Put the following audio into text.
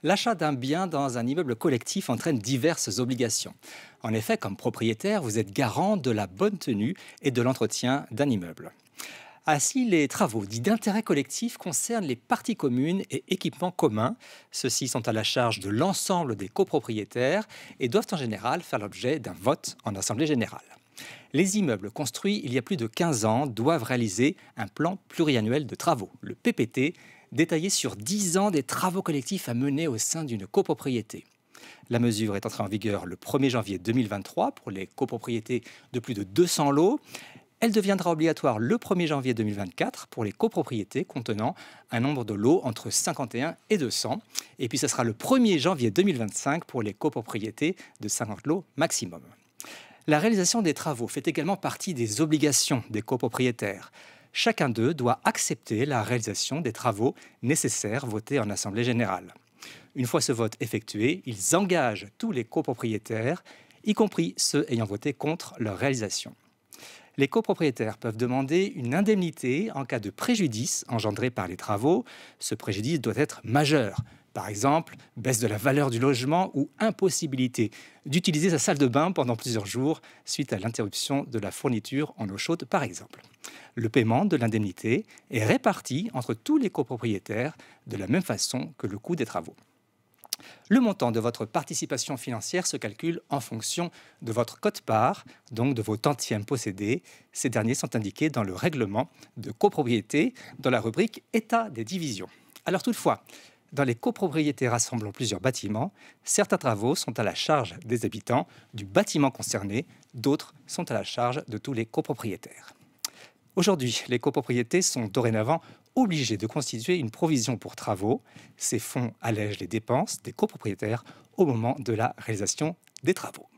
L'achat d'un bien dans un immeuble collectif entraîne diverses obligations. En effet, comme propriétaire, vous êtes garant de la bonne tenue et de l'entretien d'un immeuble. Ainsi, les travaux dits d'intérêt collectif concernent les parties communes et équipements communs. Ceux-ci sont à la charge de l'ensemble des copropriétaires et doivent en général faire l'objet d'un vote en assemblée générale. Les immeubles construits il y a plus de 15 ans doivent réaliser un plan pluriannuel de travaux, le PPT, détaillé sur 10 ans des travaux collectifs à mener au sein d'une copropriété. La mesure est entrée en vigueur le 1er janvier 2023 pour les copropriétés de plus de 200 lots. Elle deviendra obligatoire le 1er janvier 2024 pour les copropriétés contenant un nombre de lots entre 51 et 200. Et puis ce sera le 1er janvier 2025 pour les copropriétés de 50 lots maximum. La réalisation des travaux fait également partie des obligations des copropriétaires. Chacun d'eux doit accepter la réalisation des travaux nécessaires votés en assemblée générale. Une fois ce vote effectué, ils engagent tous les copropriétaires, y compris ceux ayant voté contre leur réalisation. Les copropriétaires peuvent demander une indemnité en cas de préjudice engendré par les travaux. Ce préjudice doit être majeur. Par exemple, baisse de la valeur du logement ou impossibilité d'utiliser sa salle de bain pendant plusieurs jours suite à l'interruption de la fourniture en eau chaude, par exemple. Le paiement de l'indemnité est réparti entre tous les copropriétaires de la même façon que le coût des travaux. Le montant de votre participation financière se calcule en fonction de votre quote-part, donc de vos tantièmes possédés. Ces derniers sont indiqués dans le règlement de copropriété dans la rubrique État des divisions. Alors toutefois, dans les copropriétés rassemblant plusieurs bâtiments, certains travaux sont à la charge des habitants du bâtiment concerné, d'autres sont à la charge de tous les copropriétaires. Aujourd'hui, les copropriétés sont dorénavant obligées de constituer une provision pour travaux. Ces fonds allègent les dépenses des copropriétaires au moment de la réalisation des travaux.